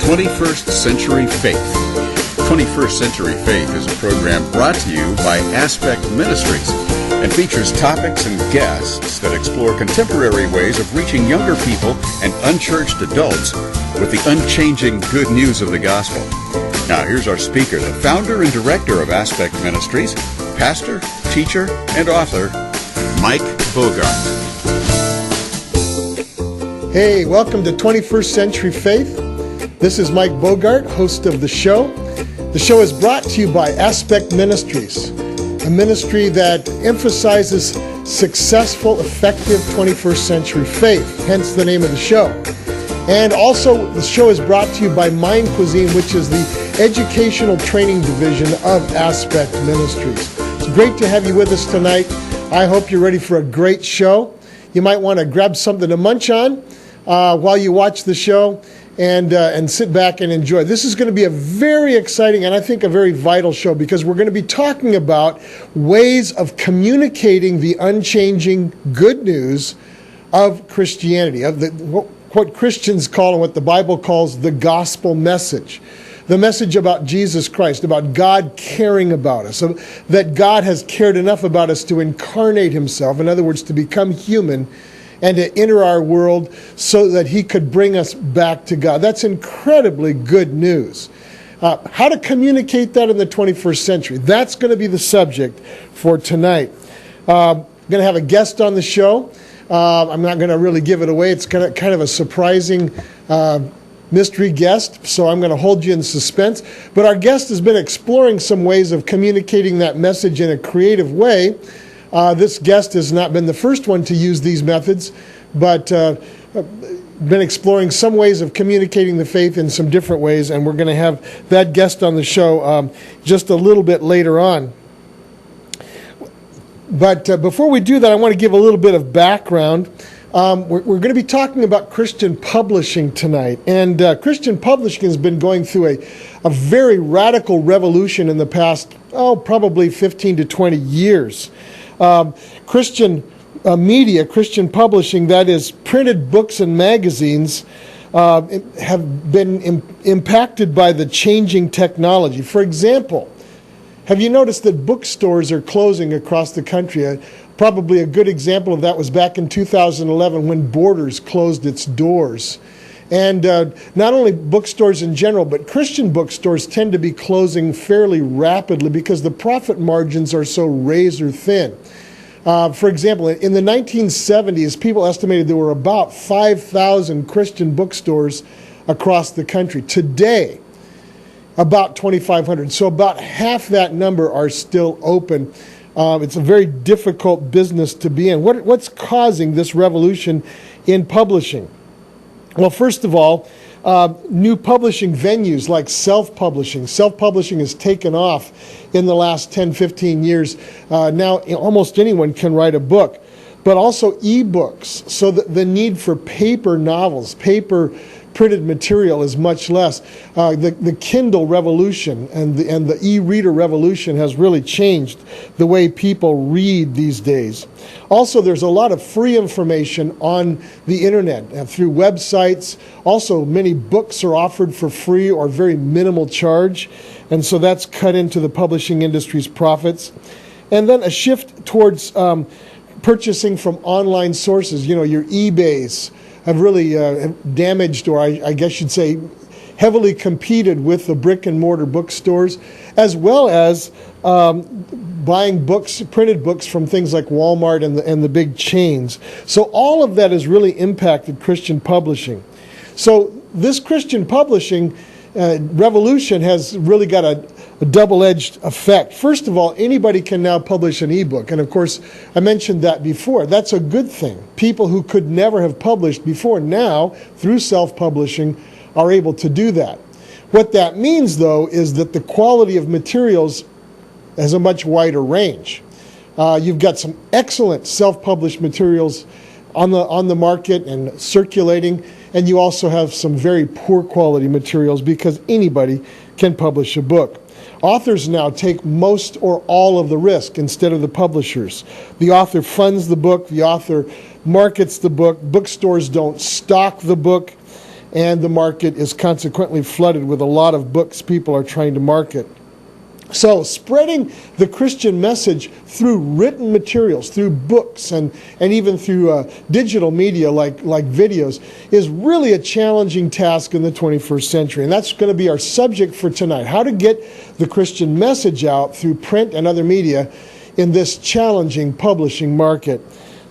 21st Century Faith. 21st Century Faith is a program brought to you by Aspect Ministries and features topics and guests that explore contemporary ways of reaching younger people and unchurched adults with the unchanging good news of the gospel. Now here's our speaker, the founder and director of Aspect Ministries, pastor, teacher, and author, Mike Bogart. Hey, welcome to 21st Century Faith. This is Mike Bogart, host of the show. The show is brought to you by Aspect Ministries, a ministry that emphasizes successful, effective 21st century faith, hence the name of the show. And also, the show is brought to you by Mind Cuisine, which is the educational training division of Aspect Ministries. It's great to have you with us tonight. I hope you're ready for a great show. You might want to grab something to munch on while you watch the show and sit back and enjoy. This is going to be a very exciting and I think a very vital show because we're going to be talking about ways of communicating the unchanging good news of Christianity, of what Christians call and what the Bible calls the gospel message. The message about Jesus Christ, about God caring about us, that God has cared enough about us to incarnate himself, in other words, to become human and to enter our world so that he could bring us back to God. That's incredibly good news. How to communicate that in the 21st century. That's going to be the subject for tonight. I'm going to have a guest on the show. I'm not going to really give it away. It's kind of a surprising mystery guest, so I'm going to hold you in suspense. But our guest has been exploring some ways of communicating that message in a creative way. This guest has not been the first one to use these methods, but been exploring some ways of communicating the faith in some different ways, and we're going to have that guest on the show just a little bit later on. But before we do that, I want to give a little bit of background. We're going to be talking about Christian publishing tonight, and Christian publishing has been going through a very radical revolution in the past, probably 15 to 20 years. Christian media, Christian publishing, that is printed books and magazines, have been impacted by the changing technology. For example, have you noticed that bookstores are closing across the country? Probably a good example of that was back in 2011 when Borders closed its doors. And not only bookstores in general, but Christian bookstores tend to be closing fairly rapidly because the profit margins are so razor thin. For example, in the 1970s, people estimated there were about 5,000 Christian bookstores across the country. Today, about 2,500. So about half that number are still open. It's a very difficult business to be in. What's causing this revolution in publishing? Well, first of all, new publishing venues like self-publishing. Self-publishing has taken off in the last 10, 15 years. Now almost anyone can write a book, but also e-books. So the need for paper novels, paper printed material is much less. The Kindle revolution and the e-reader revolution has really changed the way people read these days. Also, there's a lot of free information on the internet through websites. Also, many books are offered for free or very minimal charge, and so that's cut into the publishing industry's profits. And then a shift towards purchasing from online sources. You know, your eBays have really damaged, or I guess you'd say, heavily competed with the brick and mortar bookstores, as well as buying books, printed books from things like Walmart and the big chains. So all of that has really impacted Christian publishing. So this Christian publishing revolution has really got a double-edged effect. First of all, anybody can now publish an ebook. And of course, I mentioned that before. That's a good thing. People who could never have published before now, through self-publishing, are able to do that. What that means, though, is that the quality of materials has a much wider range. You've got some excellent self-published materials on the market and circulating, and you also have some very poor quality materials because anybody can publish a book. Authors now take most or all of the risk instead of the publishers. The author funds the book, the author markets the book, bookstores don't stock the book, and the market is consequently flooded with a lot of books people are trying to market. So spreading the Christian message through written materials, through books, and even through digital media like videos is really a challenging task in the 21st century. And that's going to be our subject for tonight, how to get the Christian message out through print and other media in this challenging publishing market.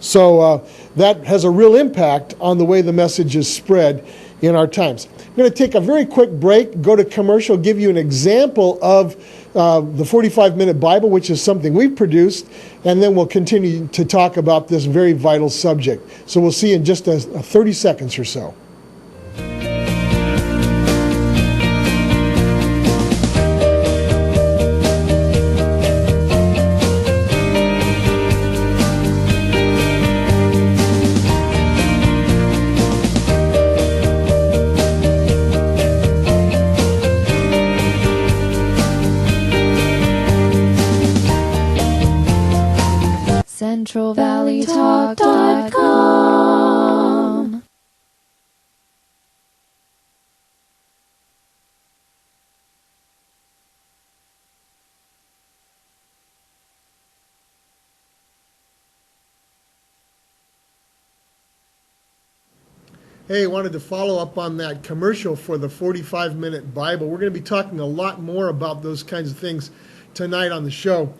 So that has a real impact on the way the message is spread in our times. I'm going to take a very quick break, go to commercial, give you an example of the 45-minute Bible, which is something we've produced, and then we'll continue to talk about this very vital subject. So we'll see you in just 30 seconds or so. CentralValleyTalk.com. Hey, I wanted to follow up on that commercial for the 45-minute Bible. We're going to be talking a lot more about those kinds of things tonight on the show.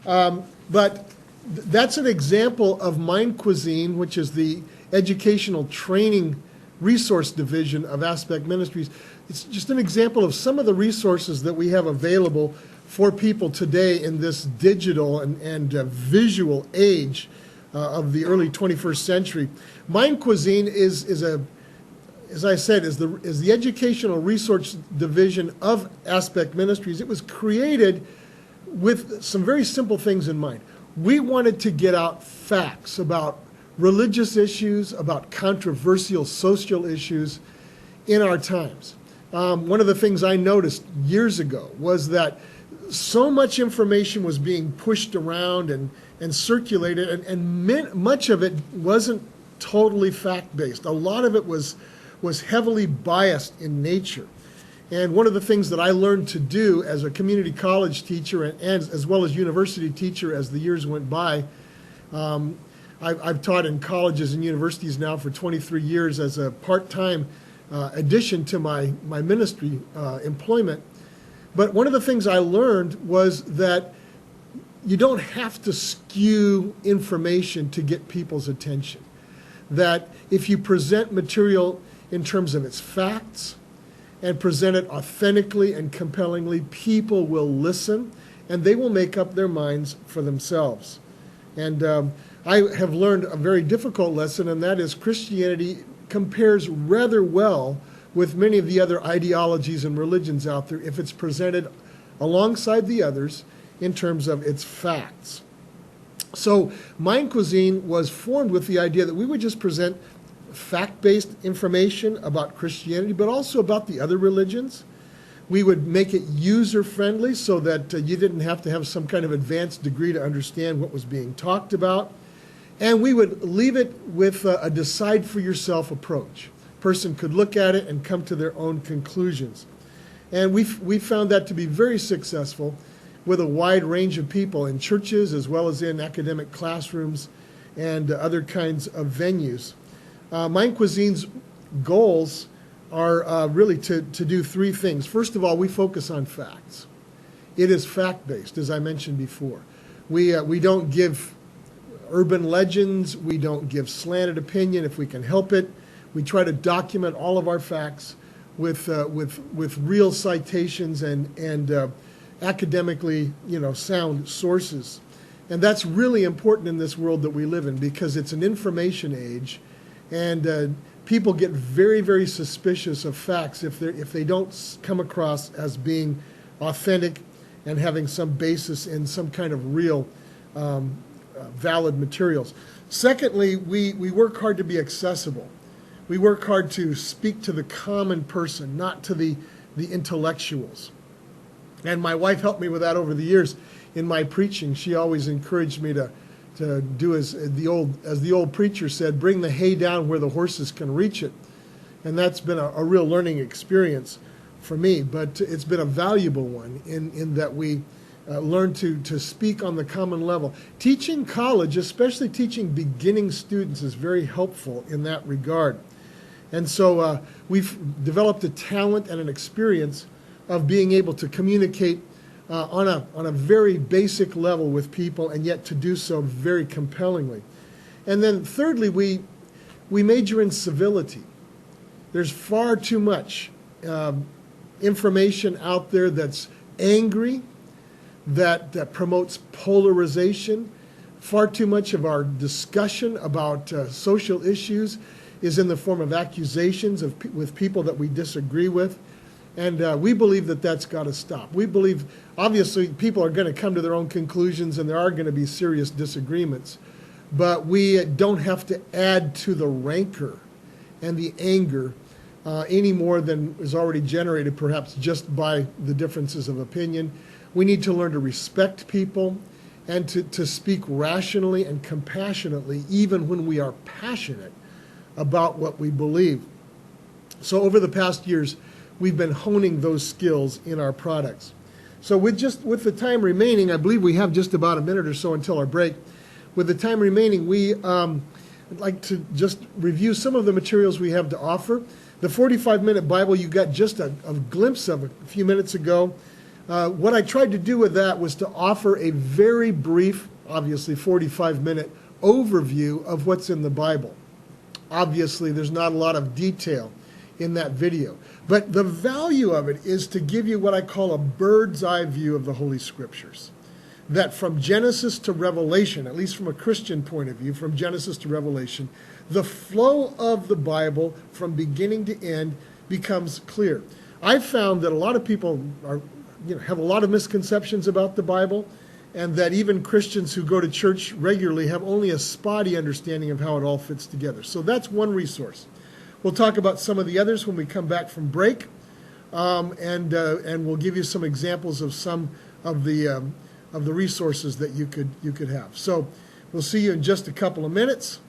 But that's an example of Mind Cuisine, which is the educational training resource division of Aspect Ministries. It's just an example of some of the resources that we have available for people today in this digital and visual age of the early 21st century. Mind Cuisine is as I said, is the educational resource division of Aspect Ministries. It was created with some very simple things in mind. We wanted to get out facts about religious issues, about controversial social issues in our times. One of the things I noticed years ago was that so much information was being pushed around and circulated, and much of it wasn't totally fact-based. A lot of it was heavily biased in nature. And one of the things that I learned to do as a community college teacher and as well as university teacher as the years went by, I've taught in colleges and universities now for 23 years as a part-time addition to my ministry employment. But one of the things I learned was that you don't have to skew information to get people's attention. That if you present material in terms of its facts and present it authentically and compellingly, people will listen and they will make up their minds for themselves. And I have learned a very difficult lesson, and that is Christianity compares rather well with many of the other ideologies and religions out there if it's presented alongside the others in terms of its facts. So Mind Cuisine was formed with the idea that we would just present fact-based information about Christianity, but also about the other religions. We would make it user-friendly so that you didn't have to have some kind of advanced degree to understand what was being talked about. And we would leave it with a decide-for-yourself approach. A person could look at it and come to their own conclusions. And we found that to be very successful with a wide range of people in churches as well as in academic classrooms and other kinds of venues. Mind Cuisine's goals are really to do three things. First of all, we focus on facts. It is fact-based, as I mentioned before. We don't give urban legends. We don't give slanted opinion if we can help it. We try to document all of our facts with real citations and academically, sound sources. And that's really important in this world that we live in because it's an information age, and people get very, very suspicious of facts if they don't come across as being authentic and having some basis in some kind of real valid materials. Secondly, we work hard to be accessible. We work hard to speak to the common person, not to the intellectuals. And my wife helped me with that over the years in my preaching. She always encouraged me to do as the old preacher said, bring the hay down where the horses can reach it. And that's been a real learning experience for me, but it's been a valuable one in that we learn to speak on the common level. Teaching college, especially teaching beginning students, is very helpful in that regard. And so we've developed a talent and an experience of being able to communicate on a very basic level with people, and yet to do so very compellingly. And then thirdly, we major in civility. There's far too much information out there that's angry, that promotes polarization. Far too much of our discussion about social issues is in the form of accusations with people that we disagree with. And we believe that that's got to stop. We believe, obviously, people are going to come to their own conclusions, and there are going to be serious disagreements. But we don't have to add to the rancor and the anger any more than is already generated, perhaps just by the differences of opinion. We need to learn to respect people and to speak rationally and compassionately, even when we are passionate about what we believe. So over the past years, we've been honing those skills in our products. So with the time remaining, I believe we have just about a minute or so until our break. With the time remaining, I'd like to just review some of the materials we have to offer. The 45-minute Bible you got just a glimpse of a few minutes ago. What I tried to do with that was to offer a very brief, obviously 45-minute overview of what's in the Bible. Obviously, there's not a lot of detail in that video. But the value of it is to give you what I call a bird's eye view of the Holy Scriptures. That from Genesis to Revelation, at least from a Christian point of view, from Genesis to Revelation, the flow of the Bible from beginning to end becomes clear. I've found that a lot of people have a lot of misconceptions about the Bible, and that even Christians who go to church regularly have only a spotty understanding of how it all fits together. So that's one resource. We'll talk about some of the others when we come back from break, and we'll give you some examples of some of the resources that you could have. So we'll see you in just a couple of minutes.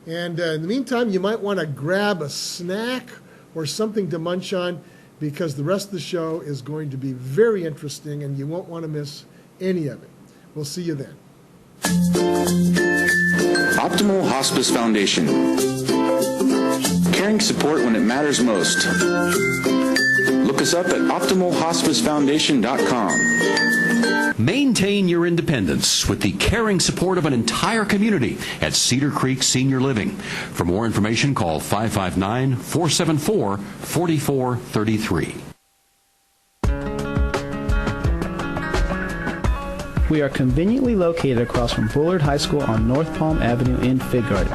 And in the meantime, you might want to grab a snack or something to munch on, because the rest of the show is going to be very interesting, and you won't want to miss any of it. We'll see you then. Optimal Hospice Foundation. Caring support when it matters most. Look us up at optimalhospicefoundation.com. Maintain your independence with the caring support of an entire community at Cedar Creek Senior Living. For more information, call 559-474-4433. We are conveniently located across from Bullard High School on North Palm Avenue in Fig Garden.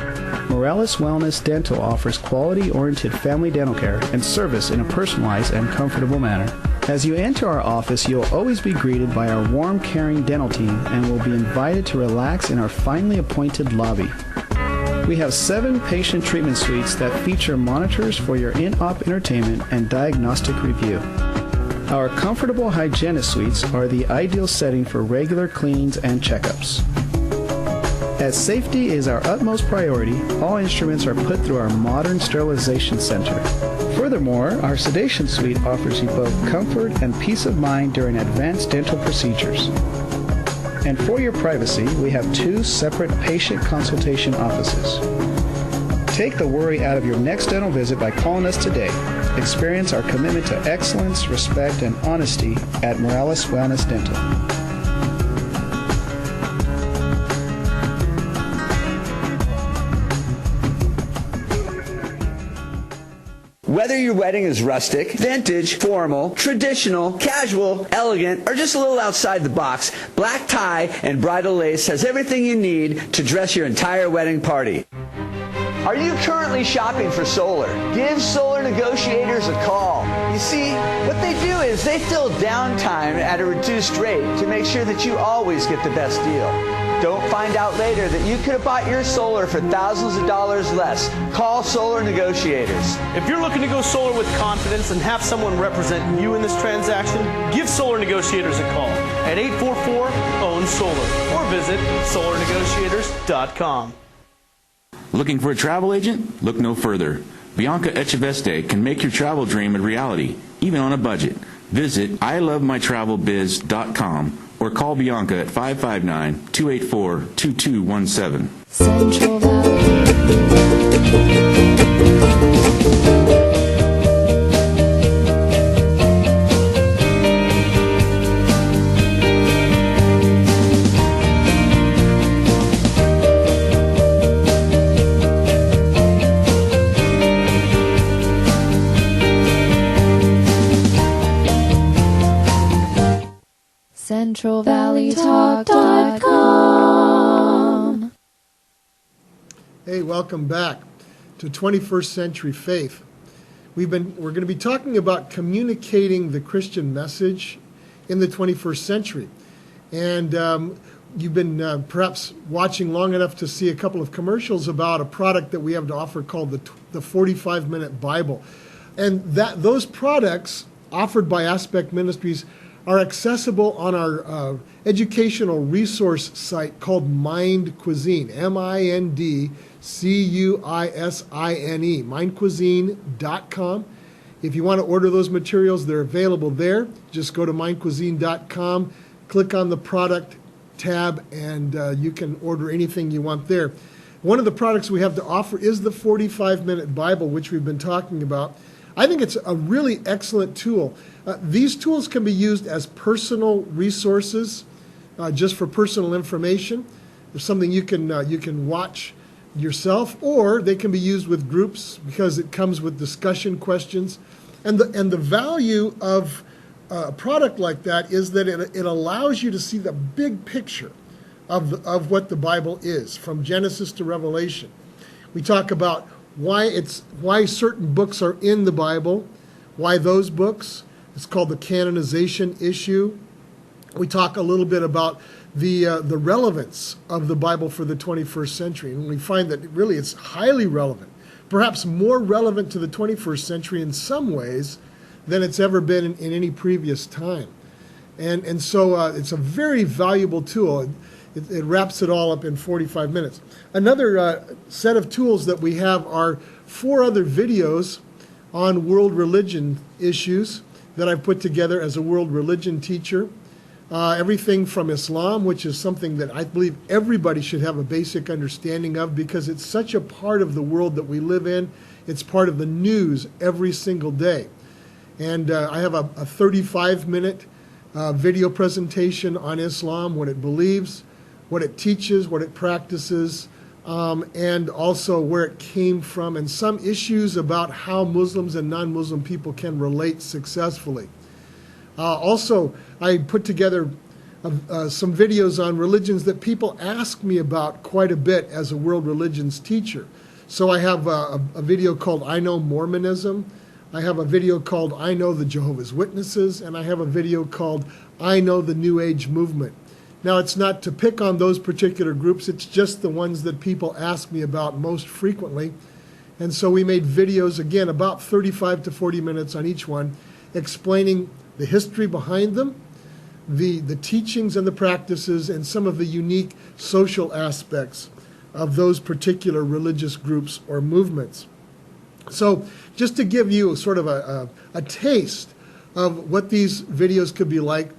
Morales Wellness Dental offers quality-oriented family dental care and service in a personalized and comfortable manner. As you enter our office, you'll always be greeted by our warm, caring dental team and will be invited to relax in our finely appointed lobby. We have 7 patient treatment suites that feature monitors for your in-op entertainment and diagnostic review. Our comfortable hygienist suites are the ideal setting for regular cleanings and checkups. As safety is our utmost priority, all instruments are put through our modern sterilization center. Furthermore, our sedation suite offers you both comfort and peace of mind during advanced dental procedures. And for your privacy, we have 2 separate patient consultation offices. Take the worry out of your next dental visit by calling us today. Experience our commitment to excellence, respect, and honesty at Morales Wellness Dental. Whether your wedding is rustic, vintage, formal, traditional, casual, elegant, or just a little outside the box, Black Tie and Bridal Lace has everything you need to dress your entire wedding party. Are you currently shopping for solar? Give Solar Negotiators a call. You see, what they do is they fill downtime at a reduced rate to make sure that you always get the best deal. Don't find out later that you could have bought your solar for thousands of dollars less. Call Solar Negotiators. If you're looking to go solar with confidence and have someone represent you in this transaction, give Solar Negotiators a call at 844-OWN-SOLAR or visit solarnegotiators.com. Looking for a travel agent? Look no further. Bianca Echeveste can make your travel dream a reality, even on a budget. Visit ilovemytravelbiz.com or call Bianca at 559-284-2217. Central Valley. CentralValleyTalk.com. Hey, welcome back to 21st Century Faith. We're going to be talking about communicating the Christian message in the 21st century. And you've been perhaps watching long enough to see a couple of commercials about a product that we have to offer called the 45-Minute Bible. And those products offered by Aspect Ministries are accessible on our educational resource site called Mind Cuisine, MindCuisine, mindcuisine.com. If you want to order those materials, they're available there. Just go to mindcuisine.com, click on the product tab, and you can order anything you want there. One of the products we have to offer is the 45-Minute Bible, which we've been talking about. I think it's a really excellent tool. These tools can be used as personal resources, just for personal information. There's something you can watch yourself, or they can be used with groups because it comes with discussion questions. And the value of a product like that is that it allows you to see the big picture of what the Bible is, from Genesis to Revelation. We talk about why certain books are in the Bible, why those books. It's called the canonization issue. We talk a little bit about the relevance of the Bible for the 21st century, and we find that really it's highly relevant, perhaps more relevant to the 21st century in some ways than it's ever been in any previous time. And so it's a very valuable tool. It wraps it all up in 45 minutes. Another set of tools that we have are 4 other videos on world religion issues that I've put together as a world religion teacher. Everything from Islam, which is something that I believe everybody should have a basic understanding of because it's such a part of the world that we live in. It's part of the news every single day. And I have a 35-minute video presentation on Islam, what it believes, what it teaches, what it practices, and also where it came from, and some issues about how Muslims and non-Muslim people can relate successfully. Also, I put together some videos on religions that people ask me about quite a bit as a world religions teacher. So I have a video called I Know Mormonism. I have a video called I Know the Jehovah's Witnesses, and I have a video called I Know the New Age Movement. Now, it's not to pick on those particular groups, it's just the ones that people ask me about most frequently. And so we made videos, again, about 35 to 40 minutes on each one, explaining the history behind them, the teachings and the practices, and some of the unique social aspects of those particular religious groups or movements. So just to give you sort of a taste of what these videos could be like,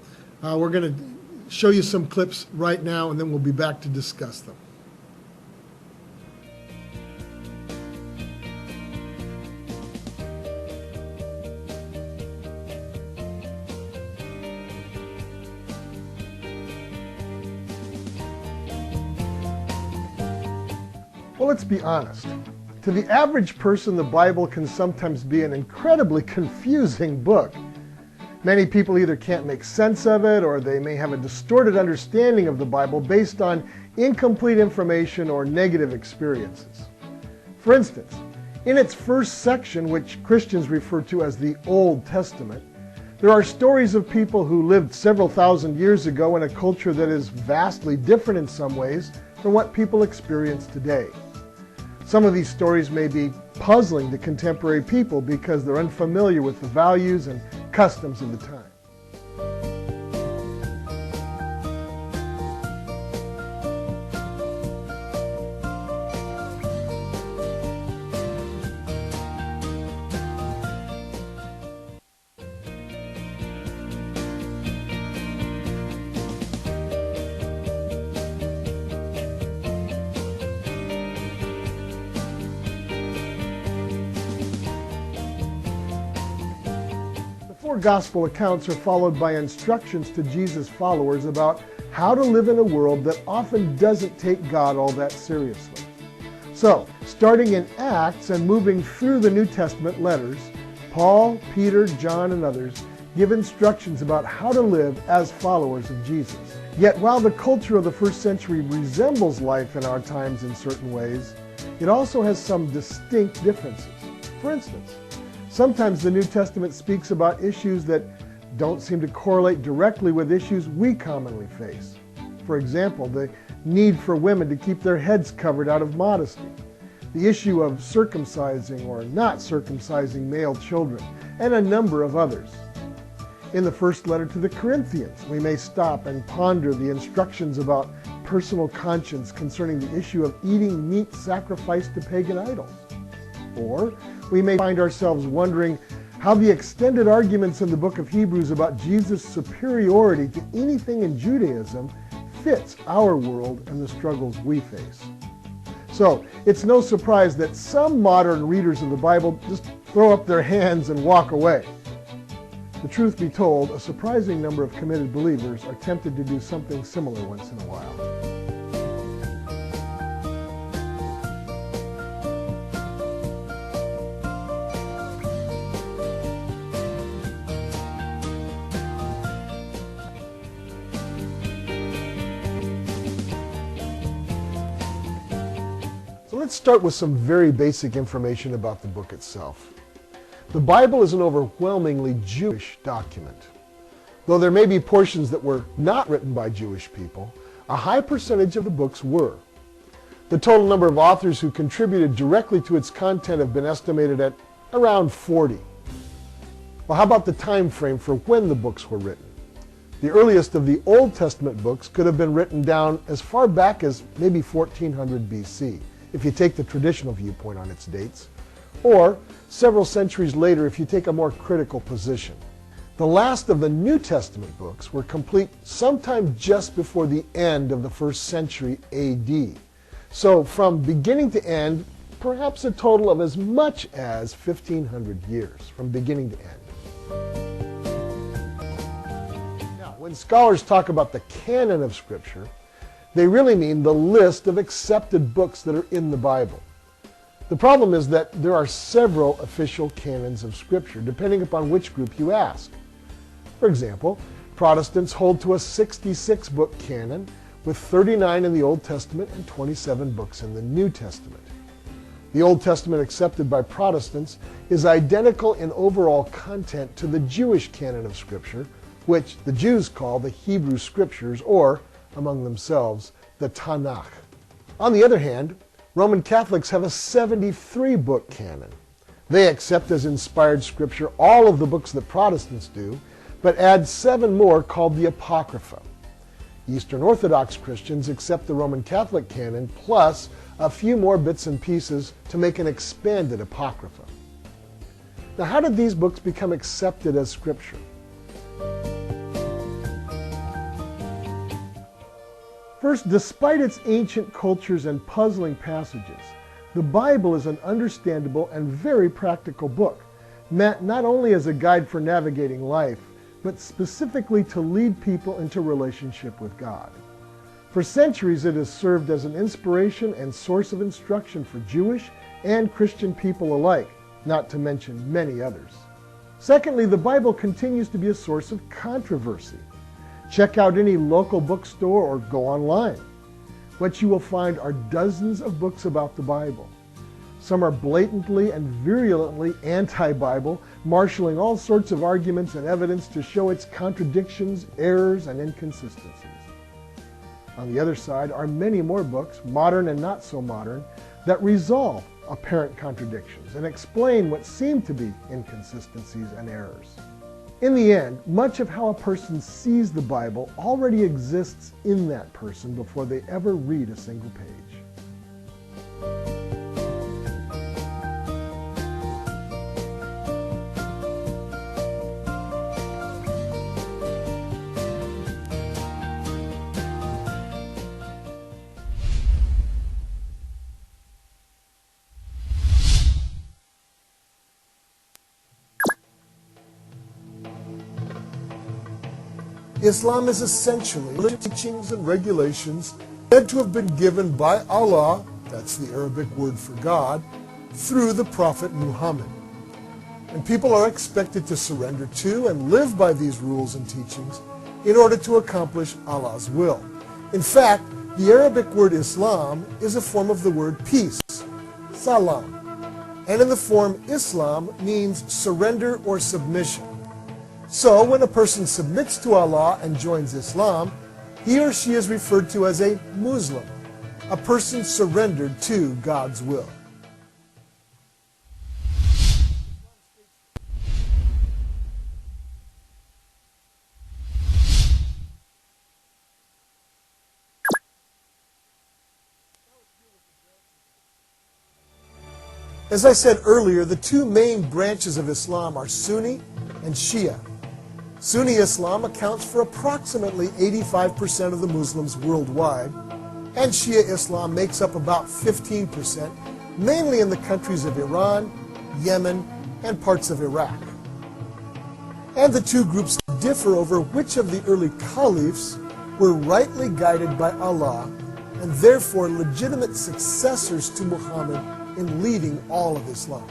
we're going to show you some clips right now, and then we'll be back to discuss them. Well, let's be honest. To the average person, the Bible can sometimes be an incredibly confusing book. Many people either can't make sense of it, or they may have a distorted understanding of the Bible based on incomplete information or negative experiences. For instance, in its first section, which Christians refer to as the Old Testament, there are stories of people who lived several thousand years ago in a culture that is vastly different in some ways from what people experience today. Some of these stories may be puzzling to contemporary people because they're unfamiliar with the values and customs of the time. 4 gospel accounts are followed by instructions to Jesus' followers about how to live in a world that often doesn't take God all that seriously. So, starting in Acts and moving through the New Testament letters, Paul, Peter, John, and others give instructions about how to live as followers of Jesus. Yet while the culture of the first century resembles life in our times in certain ways, it also has some distinct differences. For instance, sometimes the New Testament speaks about issues that don't seem to correlate directly with issues we commonly face. For example, the need for women to keep their heads covered out of modesty, the issue of circumcising or not circumcising male children, and a number of others. In the first letter to the Corinthians, we may stop and ponder the instructions about personal conscience concerning the issue of eating meat sacrificed to pagan idols. Or we may find ourselves wondering how the extended arguments in the book of Hebrews about Jesus' superiority to anything in Judaism fits our world and the struggles we face. So it's no surprise that some modern readers of the Bible just throw up their hands and walk away. The truth be told, a surprising number of committed believers are tempted to do something similar once in a while. So let's start with some very basic information about the book itself. The Bible is an overwhelmingly Jewish document. Though there may be portions that were not written by Jewish people, a high percentage of the books were. The total number of authors who contributed directly to its content have been estimated at around 40. Well, how about the time frame for when the books were written? The earliest of the Old Testament books could have been written down as far back as maybe 1400 BC, if you take the traditional viewpoint on its dates, or several centuries later if you take a more critical position. The last of the New Testament books were complete sometime just before the end of the 1st century AD. So from beginning to end, perhaps a total of as much as 1,500 years from beginning to end. Now, when scholars talk about the canon of Scripture, they really mean the list of accepted books that are in the Bible. The problem is that there are several official canons of Scripture, depending upon which group you ask. For example, Protestants hold to a 66-book canon, with 39 in the Old Testament and 27 books in the New Testament. The Old Testament accepted by Protestants is identical in overall content to the Jewish canon of Scripture, which the Jews call the Hebrew Scriptures, or, among themselves, the Tanakh. On the other hand, Roman Catholics have a 73-book canon. They accept as inspired Scripture all of the books that Protestants do, but add 7 more called the Apocrypha. Eastern Orthodox Christians accept the Roman Catholic canon plus a few more bits and pieces to make an expanded Apocrypha. Now, how did these books become accepted as Scripture? First, despite its ancient cultures and puzzling passages, the Bible is an understandable and very practical book, meant not only as a guide for navigating life, but specifically to lead people into relationship with God. For centuries, it has served as an inspiration and source of instruction for Jewish and Christian people alike, not to mention many others. Secondly, the Bible continues to be a source of controversy. Check out any local bookstore or go online. What you will find are dozens of books about the Bible. Some are blatantly and virulently anti-Bible, marshaling all sorts of arguments and evidence to show its contradictions, errors, and inconsistencies. On the other side are many more books, modern and not so modern, that resolve apparent contradictions and explain what seem to be inconsistencies and errors. In the end, much of how a person sees the Bible already exists in that person before they ever read a single page. Islam is essentially teachings and regulations said to have been given by Allah, that's the Arabic word for God, through the Prophet Muhammad. And people are expected to surrender to and live by these rules and teachings in order to accomplish Allah's will. In fact, the Arabic word Islam is a form of the word peace, salam, and in the form Islam means surrender or submission. So when a person submits to Allah and joins Islam, he or she is referred to as a Muslim, a person surrendered to God's will. As I said earlier, the two main branches of Islam are Sunni and Shia. Sunni Islam accounts for approximately 85% of the Muslims worldwide, and Shia Islam makes up about 15%, mainly in the countries of Iran, Yemen, and parts of Iraq. And the two groups differ over which of the early caliphs were rightly guided by Allah, and therefore legitimate successors to Muhammad in leading all of Islam.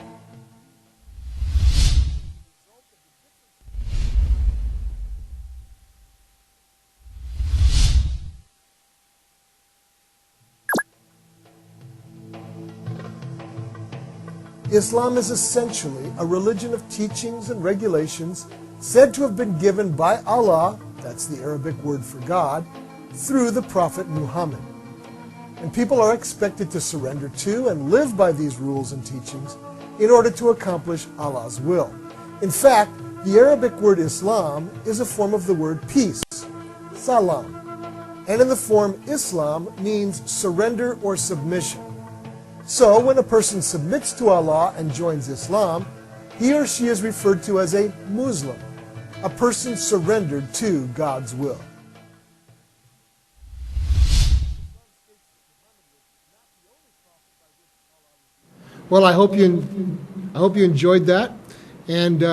Islam is essentially a religion of teachings and regulations said to have been given by Allah, that's the Arabic word for God, through the Prophet Muhammad. And people are expected to surrender to and live by these rules and teachings in order to accomplish Allah's will. In fact, the Arabic word Islam is a form of the word peace, salam, and in the form Islam means surrender or submission. So when a person submits to Allah and joins Islam, he or she is referred to as a Muslim, a person surrendered to God's will. Well, I hope you enjoyed that. And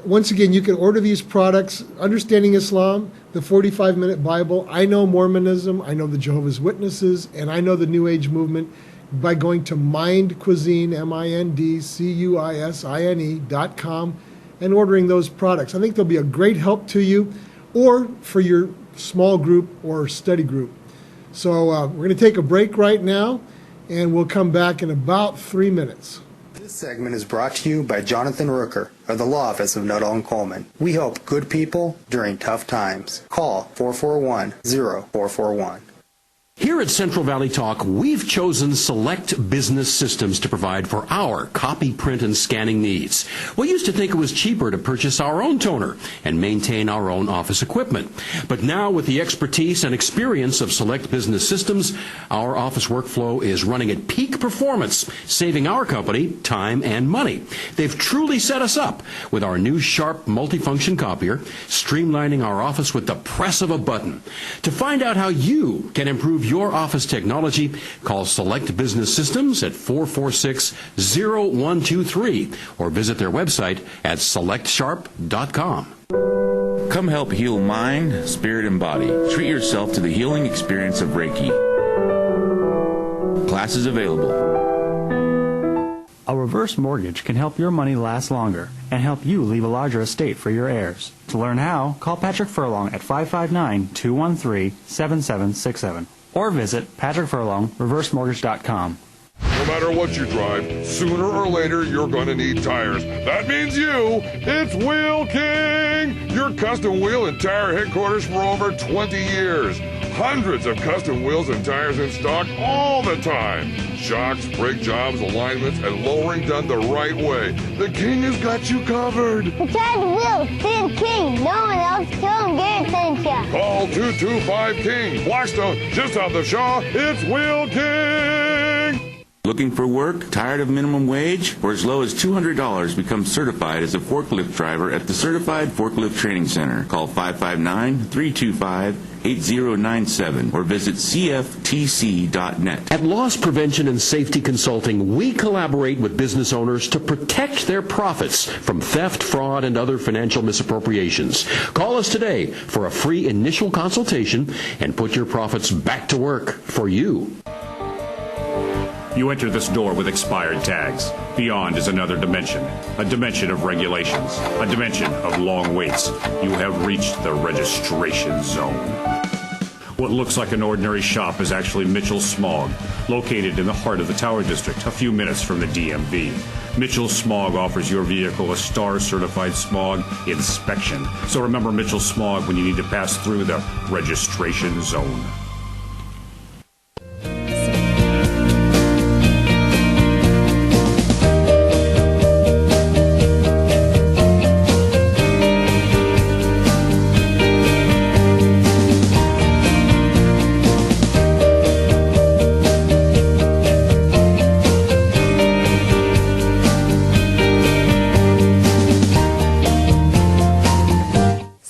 once again, you can order these products, Understanding Islam, the 45-Minute Bible, I Know Mormonism, I Know the Jehovah's Witnesses, and I Know the New Age Movement by going to Mind Cuisine, MindCuisine.com, and ordering those products. I think they'll be a great help to you or for your small group or study group. So we're going to take a break right now, and we'll come back in about 3 minutes. This segment is brought to you by Jonathan Rooker of the Law Office of Nuttall & Coleman. We help good people during tough times. Call 441-0441. Here at Central Valley Talk, we've chosen Select Business Systems to provide for our copy, print, and scanning needs. We used to think it was cheaper to purchase our own toner and maintain our own office equipment. But now, with the expertise and experience of Select Business Systems, our office workflow is running at peak performance, saving our company time and money. They've truly set us up with our new sharp multifunction copier, streamlining our office with the press of a button. To find out how you can improve your office technology, call Select Business Systems at 446-0123 or visit their website at selectsharp.com. Come help heal mind, spirit, and body. Treat yourself to the healing experience of Reiki. Classes available. A reverse mortgage can help your money last longer and help you leave a larger estate for your heirs. To learn how, call Patrick Furlong at 559-213-7767 or visit PatrickFurlongReverseMortgage.com. No matter what you drive, sooner or later you're going to need tires. That means you. It's Wheel King, your custom wheel and tire headquarters for over 20 years. Hundreds of custom wheels and tires in stock all the time. Shocks, brake jobs, alignments, and lowering done the right way. The King has got you covered. The wheels, Wheel King. No one else can get attention. Call 225-KING. Blackstone, just off the Shaw. It's Wheel King. Looking for work? Tired of minimum wage? For as low as $200, become certified as a forklift driver at the Certified Forklift Training Center. Call 559-325 800-878-8097 or visit cftc.net. At Loss Prevention and Safety Consulting, we collaborate with business owners to protect their profits from theft, fraud, and other financial misappropriations. Call us today for a free initial consultation and put your profits back to work for you. You enter this door with expired tags. Beyond is another dimension, a dimension of regulations, a dimension of long waits. You have reached the registration zone. What looks like an ordinary shop is actually Mitchell Smog, located in the heart of the Tower District, a few minutes from the DMV. Mitchell Smog offers your vehicle a STAR-certified smog inspection. So remember Mitchell Smog when you need to pass through the registration zone.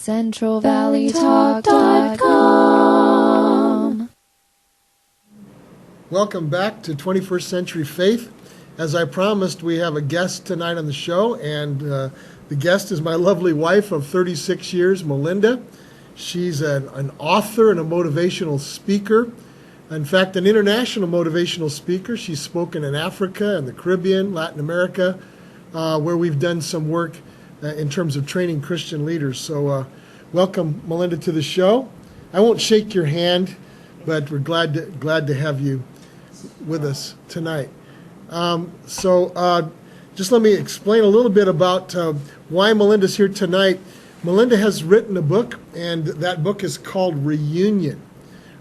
CentralValleyTalk.com. Welcome back to 21st Century Faith. As I promised, we have a guest tonight on the show, and the guest is my lovely wife of 36 years, Melinda. She's an author and a motivational speaker. In fact, an international motivational speaker. She's spoken in Africa and the Caribbean, Latin America, where we've done some work in terms of training Christian leaders. So welcome, Melinda, to the show. I won't shake your hand, but we're glad to have you with us tonight. Just let me explain a little bit about why Melinda's here tonight. Melinda has written a book, and that book is called Reunion.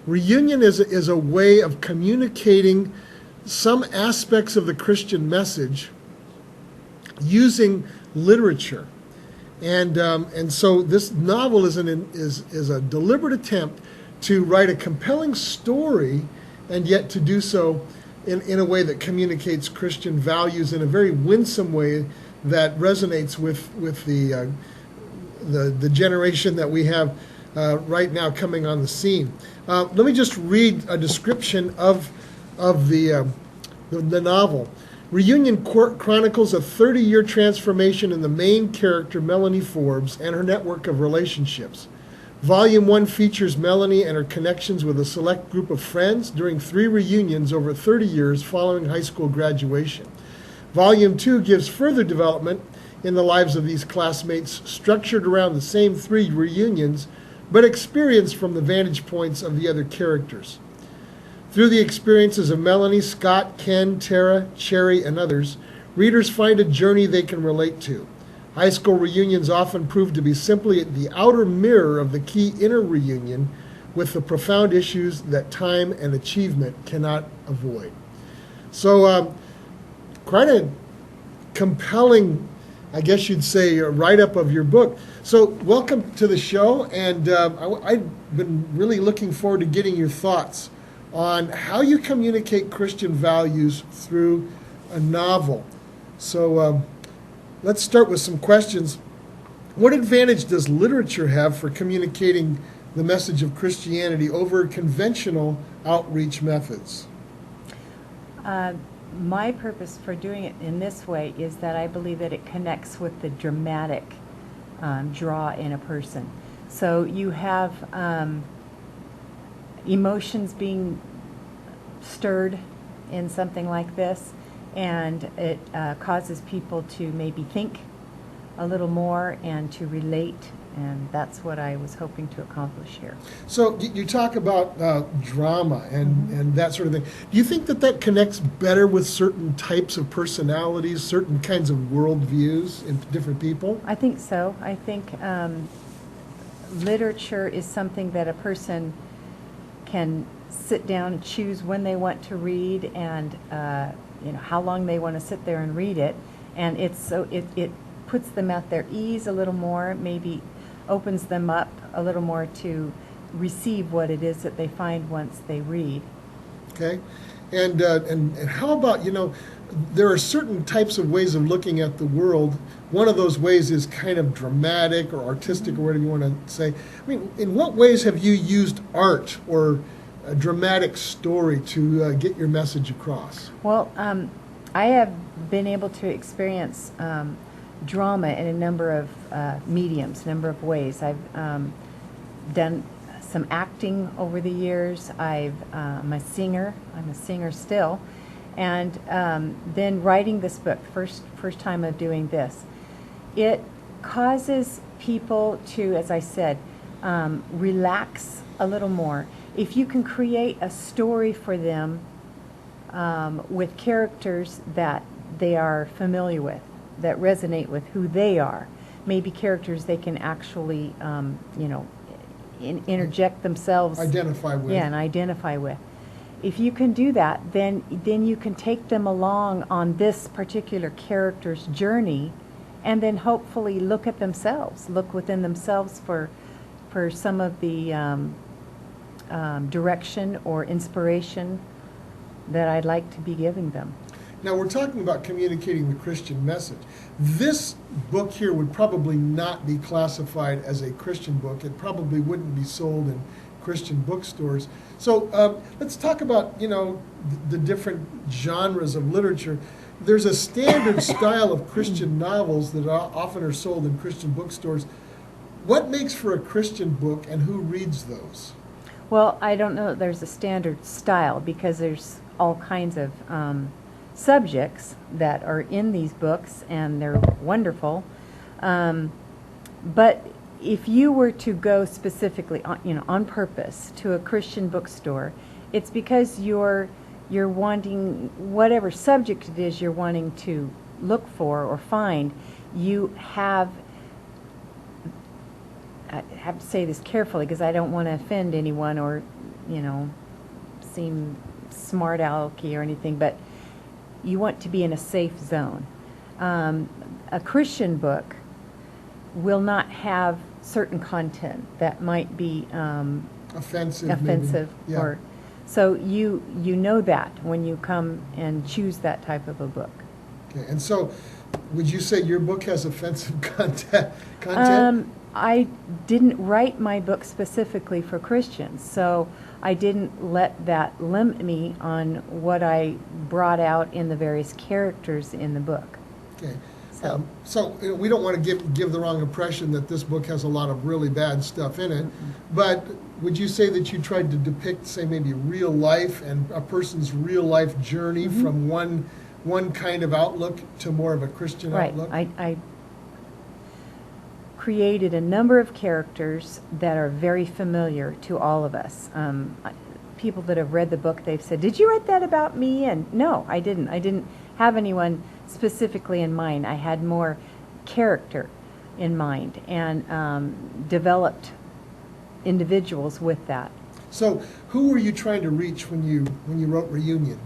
Reunion is a way of communicating some aspects of the Christian message using literature. And so this novel is a deliberate attempt to write a compelling story, and yet to do so in a way that communicates Christian values in a very winsome way that resonates with the generation that we have right now coming on the scene. Let me just read a description of the novel. Reunion chronicles a 30-year transformation in the main character, Melanie Forbes, and her network of relationships. Volume 1 features Melanie and her connections with a select group of friends during 3 reunions over 30 years following high school graduation. Volume 2 gives further development in the lives of these classmates, structured around the same 3 reunions, but experienced from the vantage points of the other characters. Through the experiences of Melanie, Scott, Ken, Tara, Cherry, and others, readers find a journey they can relate to. High school reunions often prove to be simply the outer mirror of the key inner reunion, with the profound issues that time and achievement cannot avoid. So, quite a compelling, I guess you'd say, write-up of your book. So, welcome to the show, and I've been really looking forward to getting your thoughts on how you communicate Christian values through a novel. So let's start with some questions. What advantage does literature have for communicating the message of Christianity over conventional outreach methods? My purpose for doing it in this way is that I believe that it connects with the dramatic draw in a person. So you have emotions being stirred in something like this, and it causes people to maybe think a little more and to relate, and that's what I was hoping to accomplish here. So you talk about drama and that sort of thing. Do you think that connects better with certain types of personalities, certain kinds of worldviews in different people? I think so. I think literature is something that a person can sit down and choose when they want to read, and how long they want to sit there and read it, and it puts them at their ease a little more, maybe opens them up a little more to receive what it is that they find once they read. Okay, And how about, there are certain types of ways of looking at the world. One of those ways is kind of dramatic or artistic or whatever you want to say. I mean, in what ways have you used art or a dramatic story to get your message across? Well, I have been able to experience drama in a number of mediums, a number of ways. I've done some acting over the years. I'm a singer. I'm a singer still. And then writing this book, first time of doing this, it causes people to, as I said, relax a little more. If you can create a story for them with characters that they are familiar with, that resonate with who they are, maybe characters they can actually, interject themselves. Identify with. Yeah, and identify with. If you can do that, then you can take them along on this particular character's journey, and then hopefully look at themselves, look within themselves for some of the direction or inspiration that I'd like to be giving them. Now, we're talking about communicating the Christian message. This book here would probably not be classified as a Christian book. It probably wouldn't be sold in Christian bookstores. So let's talk about, the different genres of literature. There's a standard style of Christian novels that often are sold in Christian bookstores. What makes for a Christian book, and who reads those? Well, I don't know that there's a standard style, because there's all kinds of subjects that are in these books, and they're wonderful. But if you were to go specifically, on purpose to a Christian bookstore, it's because you're wanting, whatever subject it is you're wanting to look for or find, you have, I have to say this carefully because I don't want to offend anyone or, seem smart alecky or anything, but you want to be in a safe zone. A Christian book will not have certain content that might be offensive Yeah. or so you know that when you come and choose that type of a book. Okay, and so would you say your book has offensive content? I didn't write my book specifically for Christians, so I didn't let that limit me on what I brought out in the various characters in the book. Okay. So we don't want to give the wrong impression that this book has a lot of really bad stuff in it, but would you say that you tried to depict, say, maybe real life and a person's real life journey from one kind of outlook to more of a Christian outlook? Right. I created a number of characters that are very familiar to all of us. People that have read the book, they've said, "Did you write that about me?" And no, I didn't. I didn't have anyone specifically in mind. I had more character in mind and developed individuals with that. So who were you trying to reach when you wrote Reunion?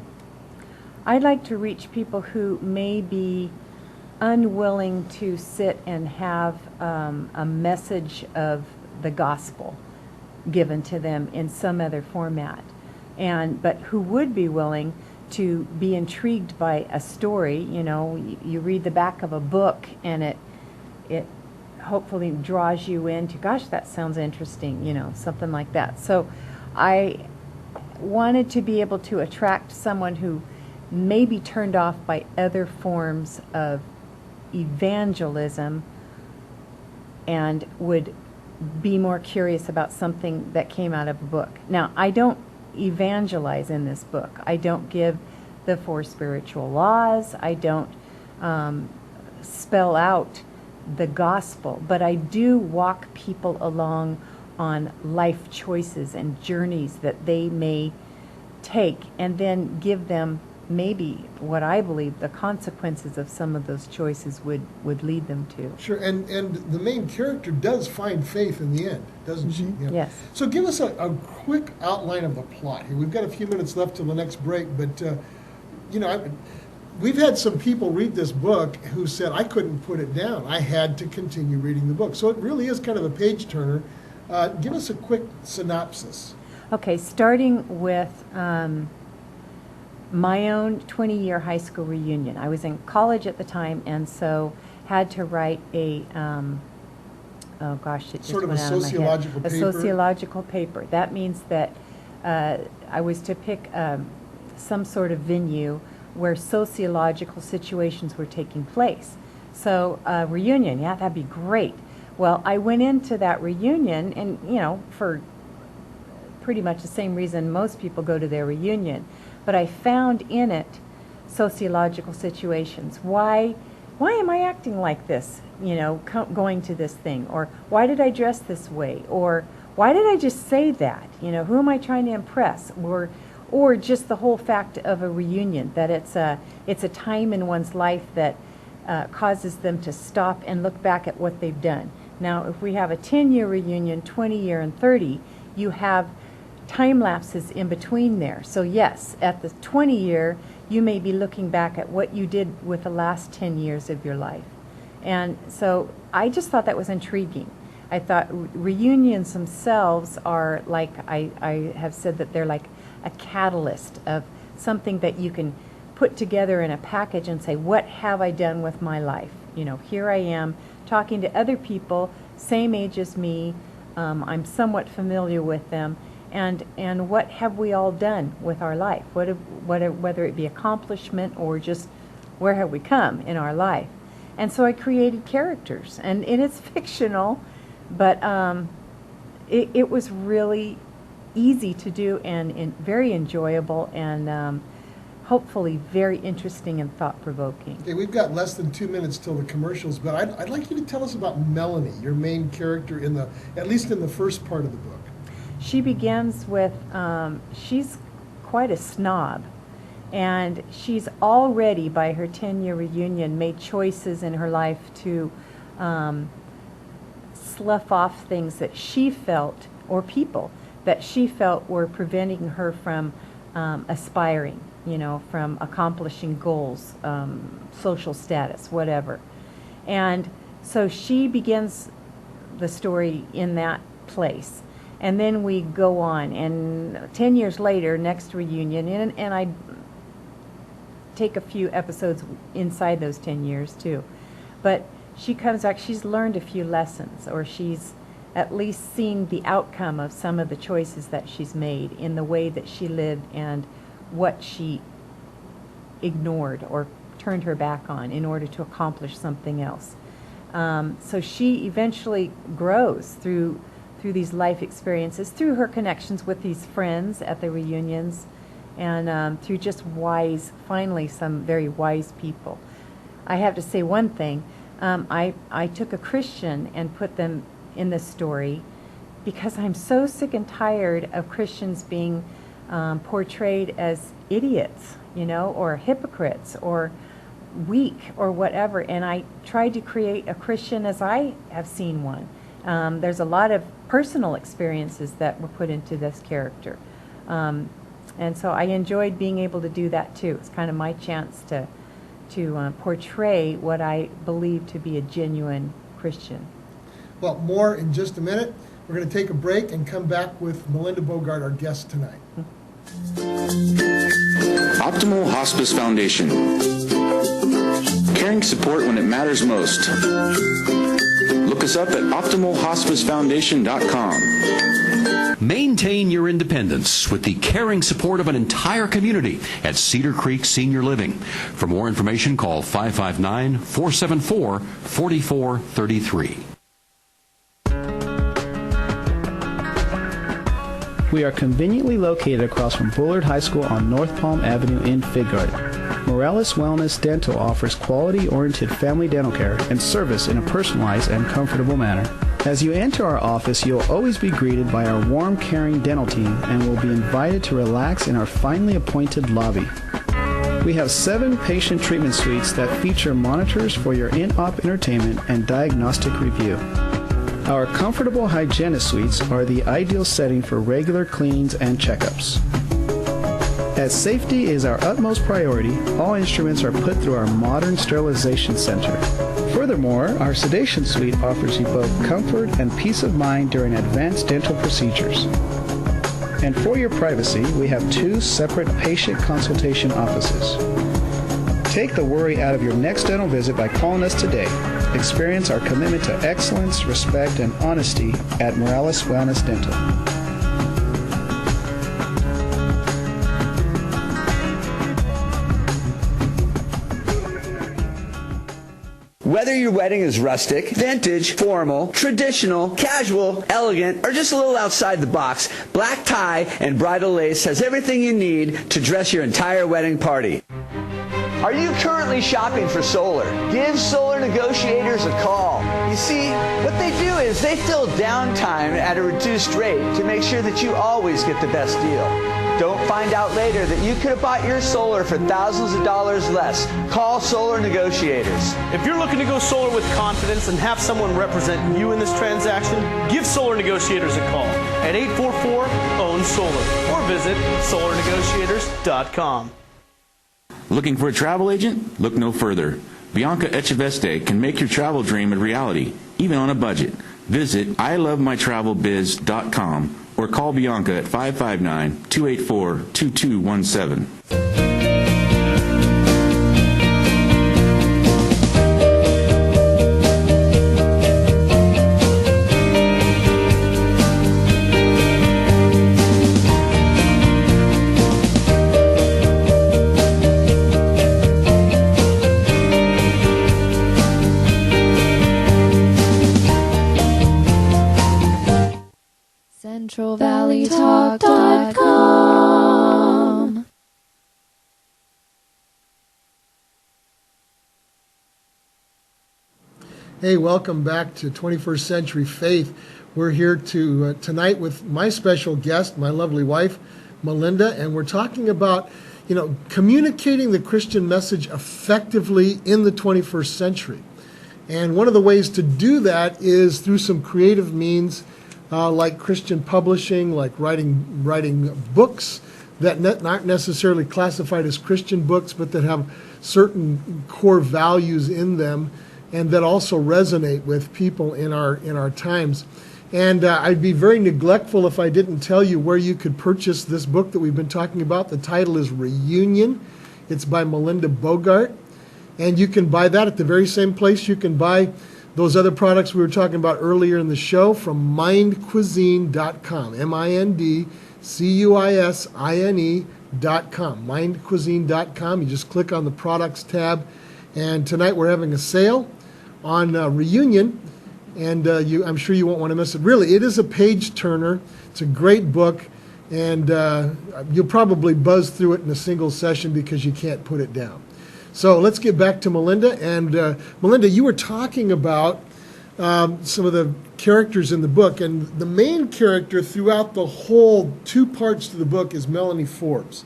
I'd like to reach people who may be unwilling to sit and have a message of the gospel given to them in some other format, but who would be willing to be intrigued by a story. You read the back of a book and it hopefully draws you into, gosh, that sounds interesting, something like that. So I wanted to be able to attract someone who may be turned off by other forms of evangelism and would be more curious about something that came out of a book. Now, I don't evangelize in this book. I don't give the 4 spiritual laws. I don't spell out the gospel, but I do walk people along on life choices and journeys that they may take, and then give them maybe what I believe the consequences of some of those choices would lead them to. Sure, and the main character does find faith in the end, doesn't she? Yeah. Yes. So give us a quick outline of the plot here. We've got a few minutes left till the next break, but we've had some people read this book who said, I couldn't put it down. I had to continue reading the book. So it really is kind of a page turner. Give us a quick synopsis. Okay, starting with my own 20-year high school reunion. I was in college at the time, and so had to write a, oh gosh, it just Sort of went a out of my head. sociological paper? A sociological paper. That means that I was to pick some sort of venue where sociological situations were taking place. So reunion, yeah, that'd be great. Well, I went into that reunion, and for pretty much the same reason most people go to their reunion, but I found in it sociological situations. Why am I acting like this? Going to this thing, or why did I dress this way, or why did I just say that? Who am I trying to impress, or just the whole fact of a reunion, that it's a time in one's life that causes them to stop and look back at what they've done. Now, if we have a 10-year reunion, 20-year, and 30, you have time lapses in between there. So yes, at the 20-year, you may be looking back at what you did with the last 10 years of your life. And so I just thought that was intriguing. I thought reunions themselves are like, I have said that they're like a catalyst of something that you can put together in a package and say, what have I done with my life? Here I am talking to other people, same age as me. I'm somewhat familiar with them. And what have we all done with our life? Whether it be accomplishment or just where have we come in our life? And so I created characters, and it's fictional, but it was really easy to do and very enjoyable and hopefully very interesting and thought-provoking. Okay, we've got less than 2 minutes till the commercials, but I'd like you to tell us about Melanie, your main character at least in the first part of the book. She begins with, she's quite a snob, and she's already, by her 10-year reunion, made choices in her life to slough off things that she felt, or people that she felt were preventing her from aspiring, from accomplishing goals, social status, whatever. And so she begins the story in that place. And then we go on, and 10 years later, next reunion, and I take a few episodes inside those 10 years too. But she comes back, she's learned a few lessons, or she's at least seen the outcome of some of the choices that she's made in the way that she lived and what she ignored or turned her back on in order to accomplish something else. So she eventually grows through these life experiences, through her connections with these friends at the reunions, and through just finally some very wise people. I have to say one thing. I took a Christian and put them in this story because I'm so sick and tired of Christians being portrayed as idiots, or hypocrites, or weak, or whatever. And I tried to create a Christian as I have seen one. There's a lot of personal experiences that were put into this character. And so I enjoyed being able to do that too. It's kind of my chance to portray what I believe to be a genuine Christian. Well, more in just a minute. We're going to take a break and come back with Melinda Bogart, our guest tonight. Optimal Hospice Foundation. Caring support when it matters most. Look us up at optimalhospicefoundation.com. Maintain your independence with the caring support of an entire community at Cedar Creek Senior Living. For more information, call 559-474-4433. We are conveniently located across from Bullard High School on North Palm Avenue in Fig Garden. Morales Wellness Dental offers quality-oriented family dental care and service in a personalized and comfortable manner. As you enter our office, you'll always be greeted by our warm, caring dental team and will be invited to relax in our finely appointed lobby. We have 7 patient treatment suites that feature monitors for your in-op entertainment and diagnostic review. Our comfortable hygienist suites are the ideal setting for regular cleanings and checkups. As safety is our utmost priority, all instruments are put through our modern sterilization center. Furthermore, our sedation suite offers you both comfort and peace of mind during advanced dental procedures. And for your privacy, we have 2 separate patient consultation offices. Take the worry out of your next dental visit by calling us today. Experience our commitment to excellence, respect, and honesty at Morales Wellness Dental. Whether your wedding is rustic, vintage, formal, traditional, casual, elegant, or just a little outside the box, black tie and bridal lace has everything you need to dress your entire wedding party. Are you currently shopping for solar? Give Solar Negotiators a call. You see, what they do is they fill downtime at a reduced rate to make sure that you always get the best deal. Don't find out later that you could have bought your solar for thousands of dollars less. Call Solar Negotiators. If you're looking to go solar with confidence and have someone represent you in this transaction, give Solar Negotiators a call at 844-OWN-SOLAR or visit solarnegotiators.com. Looking for a travel agent? Look no further. Bianca Echeveste can make your travel dream a reality, even on a budget. Visit ilovemytravelbiz.com or call Bianca at 559-284-2217. CentralValleyTalk.com. Hey, welcome back to 21st Century Faith. We're here tonight with my special guest, my lovely wife, Melinda, and we're talking about, communicating the Christian message effectively in the 21st century. And one of the ways to do that is through some creative means, like Christian publishing, like writing books that aren't necessarily classified as Christian books, but that have certain core values in them, and that also resonate with people in our times. And I'd be very neglectful if I didn't tell you where you could purchase this book that we've been talking about. The title is Reunion. It's by Melinda Bogart, and you can buy that at the very same place you can buy those other products we were talking about earlier in the show from mindcuisine.com, mindcuisine.com, mindcuisine.com. You just click on the products tab, and tonight we're having a sale on Reunion, and I'm sure you won't want to miss it. Really, it is a page turner. It's a great book, and you'll probably buzz through it in a single session because you can't put it down. So let's get back to Melinda. And Melinda, you were talking about some of the characters in the book, and the main character throughout the whole 2 parts to the book is Melanie Forbes.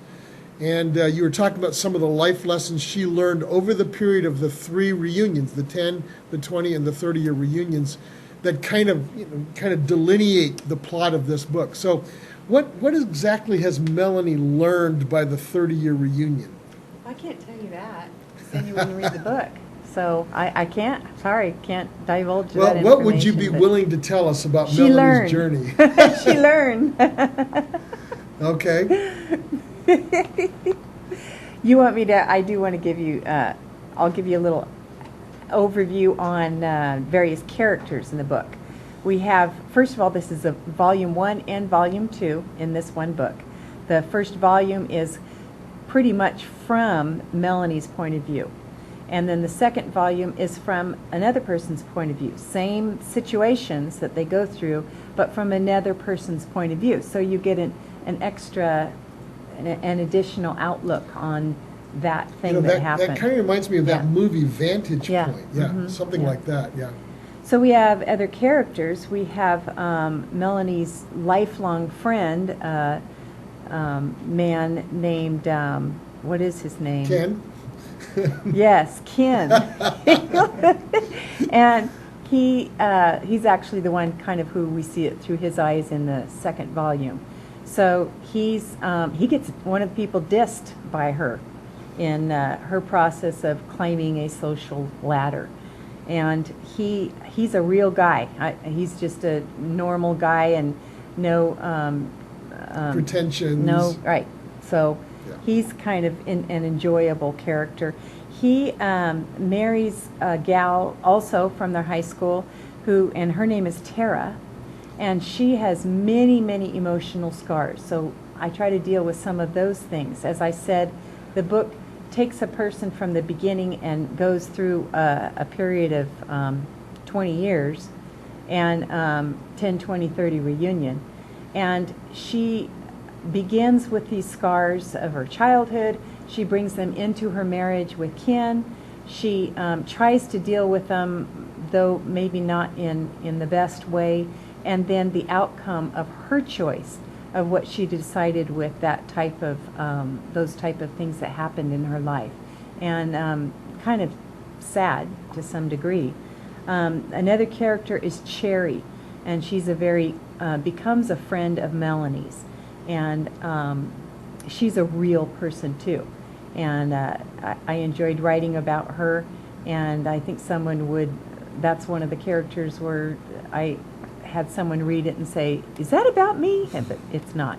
And you were talking about some of the life lessons she learned over the period of the 3 reunions, the 10, the 20, and the 30-year reunions, that kind of delineate the plot of this book. So what exactly has Melanie learned by the 30-year reunion? I can't tell you that. Then you wouldn't read the book. So I can't divulge that information. Well, what would you be willing to tell us about Melanie's journey? She learned. Okay. You want me to, I do want to give you, I'll give you a little overview on various characters in the book. We have, first of all, this is a volume 1 and volume 2 in this one book. The first volume is pretty much from Melanie's point of view. And then the second volume is from another person's point of view. Same situations that they go through, but from another person's point of view. So you get an additional outlook on that thing that happened. That kind of reminds me of that movie Vantage Point. Yeah, Mm-hmm. something like that, yeah. So we have other characters. We have Melanie's lifelong friend, man named, what is his name? Ken. Yes, Ken. And he's actually the one kind of who we see it through his eyes in the second volume. So he gets one of the people dissed by her in her process of climbing a social ladder. And he's a real guy. He's just a normal guy and no pretensions. No, right. So he's kind of an enjoyable character. He marries a gal also from their high school and her name is Tara, and she has many, many emotional scars. So I try to deal with some of those things. As I said, the book takes a person from the beginning and goes through a period of 20 years and 10, 20, 30 reunion. And she begins with these scars of her childhood. She brings them into her marriage with Ken. She tries to deal with them, though maybe not in the best way. And then the outcome of her choice of what she decided with that type of, those type of things that happened in her life. And kind of sad to some degree. Another character is Cherry, and she's becomes a friend of Melanie's. And she's a real person too. And I enjoyed writing about her, and I think that's one of the characters where I had someone read it and say, is that about me? But it's not.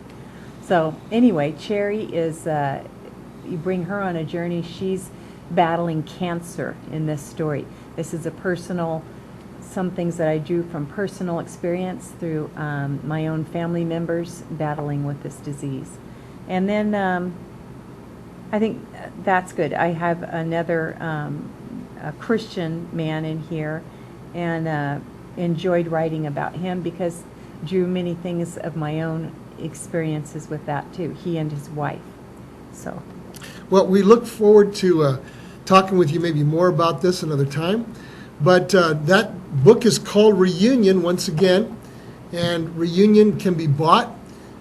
So anyway, Cherry is, you bring her on a journey. She's battling cancer in this story. This is some things that I drew from personal experience through my own family members battling with this disease. And then I think that's good. I have another a Christian man in here, and enjoyed writing about him because drew many things of my own experiences with that too, he and his wife. So, well, we look forward to talking with you maybe more about this another time. But that book is called Reunion, once again, and Reunion can be bought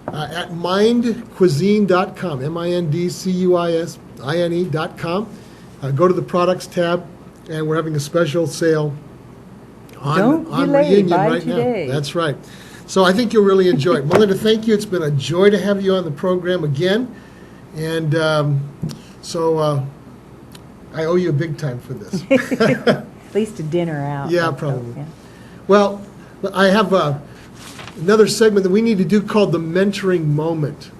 at mindcuisine.com, mindcuisine.com. Go to the products tab, and we're having a special sale on Reunion right now. That's right. So I think you'll really enjoy it. Melinda, thank you. It's been a joy to have you on the program again. And so I owe you a big time for this. At least a dinner out. Yeah, probably. Yeah. Well, I have another segment that we need to do called the mentoring moment.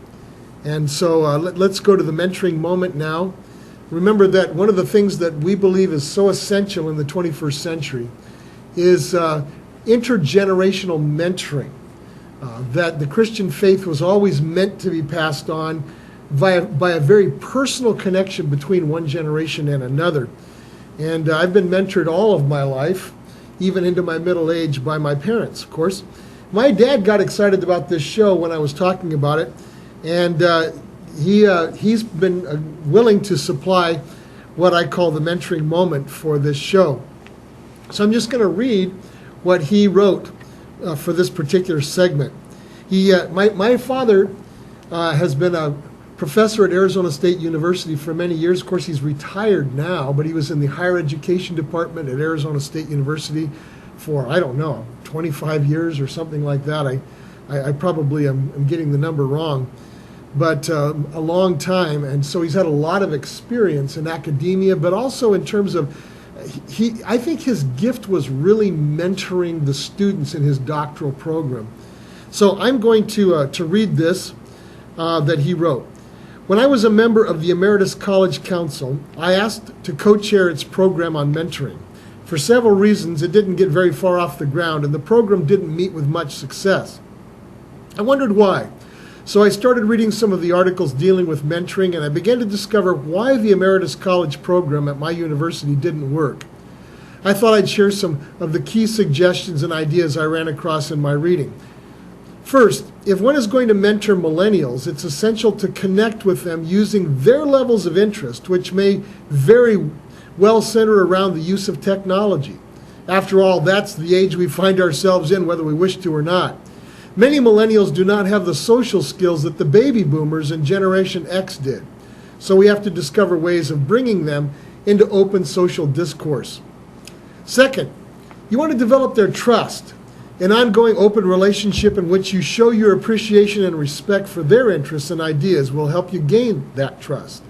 And so let's go to the mentoring moment now. Remember that one of the things that we believe is so essential in the 21st century is intergenerational mentoring. That the Christian faith was always meant to be passed on by a very personal connection between one generation and another. And I've been mentored all of my life, even into my middle age, by my parents, of course. My dad got excited about this show when I was talking about it, and he's been willing to supply what I call the mentoring moment for this show. So I'm just going to read what he wrote for this particular segment. My father has been a professor at Arizona State University for many years. Of course, he's retired now, but he was in the higher education department at Arizona State University for, 25 years or something like that. I probably am getting the number wrong, but a long time. And so he's had a lot of experience in academia, but also in terms of, I think his gift was really mentoring the students in his doctoral program. So I'm going to read this that he wrote. When I was a member of the Emeritus College Council, I asked to co-chair its program on mentoring. For several reasons, it didn't get very far off the ground, and the program didn't meet with much success. I wondered why. So I started reading some of the articles dealing with mentoring, and I began to discover why the Emeritus College program at my university didn't work. I thought I'd share some of the key suggestions and ideas I ran across in my reading. First, if one is going to mentor millennials, it's essential to connect with them using their levels of interest, which may very well center around the use of technology. After all, that's the age we find ourselves in, whether we wish to or not. Many millennials do not have the social skills that the baby boomers and Generation X did. So we have to discover ways of bringing them into open social discourse. Second, you want to develop their trust. An ongoing open relationship in which you show your appreciation and respect for their interests and ideas will help you gain that trust.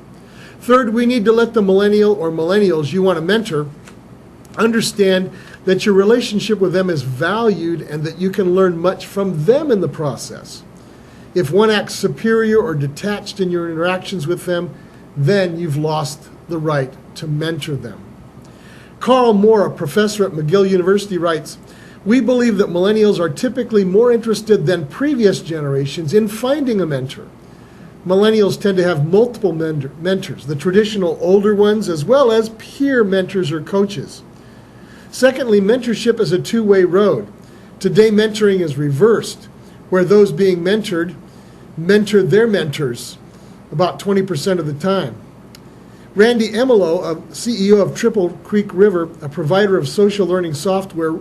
Third, we need to let the millennial or millennials you want to mentor understand that your relationship with them is valued and that you can learn much from them in the process. If one acts superior or detached in your interactions with them, then you've lost the right to mentor them. Carl Moore, a professor at McGill University, writes, "We believe that millennials are typically more interested than previous generations in finding a mentor. Millennials tend to have multiple mentors, the traditional older ones, as well as peer mentors or coaches. Secondly, mentorship is a two-way road. Today, mentoring is reversed, where those being mentored mentor their mentors about 20% of the time. Randy Emelo, a CEO of Triple Creek River, a provider of social learning software,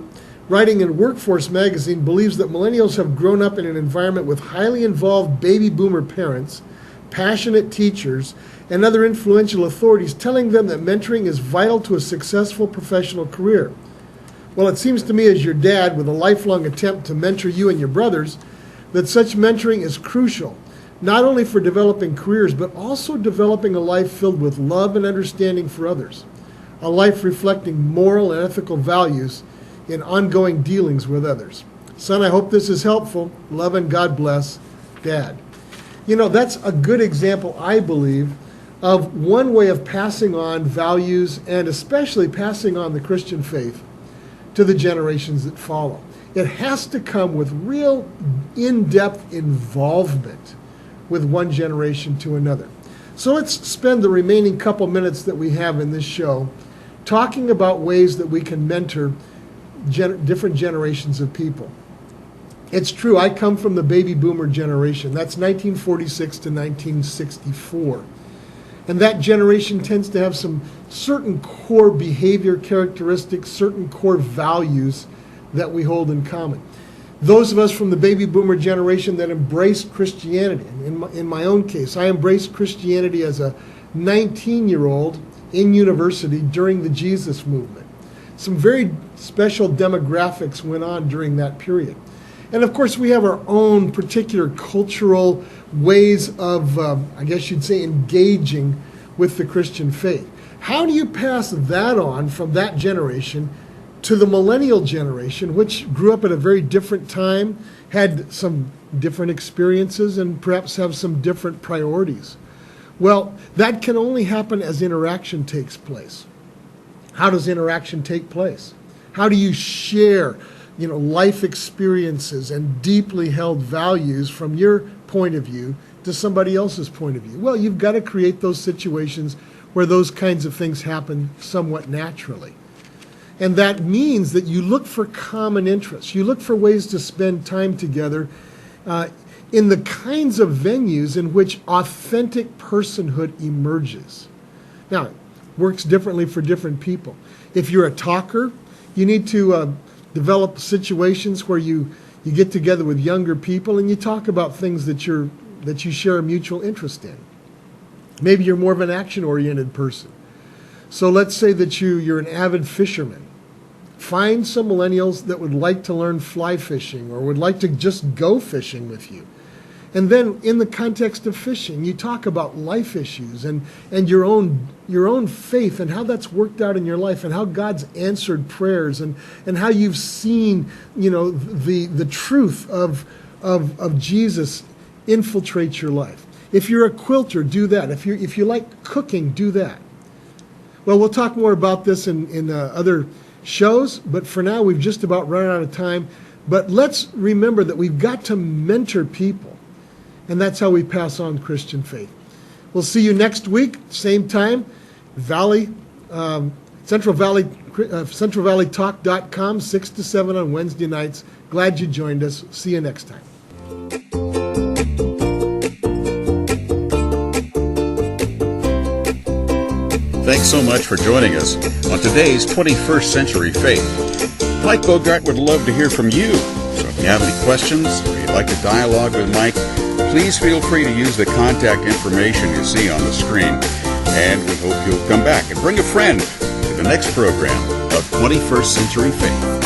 writing in Workforce magazine, believes that millennials have grown up in an environment with highly involved baby boomer parents, passionate teachers, and other influential authorities telling them that mentoring is vital to a successful professional career. Well, it seems to me, as your dad with a lifelong attempt to mentor you and your brothers, that such mentoring is crucial, not only for developing careers, but also developing a life filled with love and understanding for others, a life reflecting moral and ethical values in ongoing dealings with others. Son, I hope this is helpful. Love and God bless, Dad." You know, that's a good example, I believe, of one way of passing on values and especially passing on the Christian faith to the generations that follow. It has to come with real in-depth involvement with one generation to another. So let's spend the remaining couple minutes that we have in this show talking about ways that we can mentor different generations of people. It's true, I come from the baby boomer generation. That's 1946 to 1964. And that generation tends to have some certain core behavior characteristics, certain core values that we hold in common. Those of us from the baby boomer generation that embraced Christianity, in my own case, I embraced Christianity as a 19-year-old in university during the Jesus movement. Some very special demographics went on during that period. And of course, we have our own particular cultural ways of, I guess you'd say, engaging with the Christian faith. How do you pass that on from that generation to the millennial generation, which grew up at a very different time, had some different experiences, and perhaps have some different priorities? Well, that can only happen as interaction takes place. How does interaction take place? How do you share, life experiences and deeply held values from your point of view to somebody else's point of view? Well, you've got to create those situations where those kinds of things happen somewhat naturally. And that means that you look for common interests. You look for ways to spend time together in the kinds of venues in which authentic personhood emerges. Now, it works differently for different people. If you're a talker, you need to develop situations where you get together with younger people and you talk about things that you share a mutual interest in. Maybe you're more of an action-oriented person. So let's say that you're an avid fisherman. Find some millennials that would like to learn fly fishing or would like to just go fishing with you. And then in the context of fishing, you talk about life issues and your own faith and how that's worked out in your life and how God's answered prayers and how you've seen, the truth of Jesus infiltrate your life. If you're a quilter, do that. If you like cooking, do that. Well, we'll talk more about this in other shows, but for now we've just about run out of time. But let's remember that we've got to mentor people, and that's how we pass on Christian faith. We'll see you next week, same time, Central Valley Talk.com, 6 to 7 on Wednesday nights. Glad you joined us. See you next time. Thanks so much for joining us on today's 21st Century Faith. Mike Bogart would love to hear from you. So if you have any questions or you'd like to dialogue with Mike, please feel free to use the contact information you see on the screen. And we hope you'll come back and bring a friend to the next program of 21st Century Faith.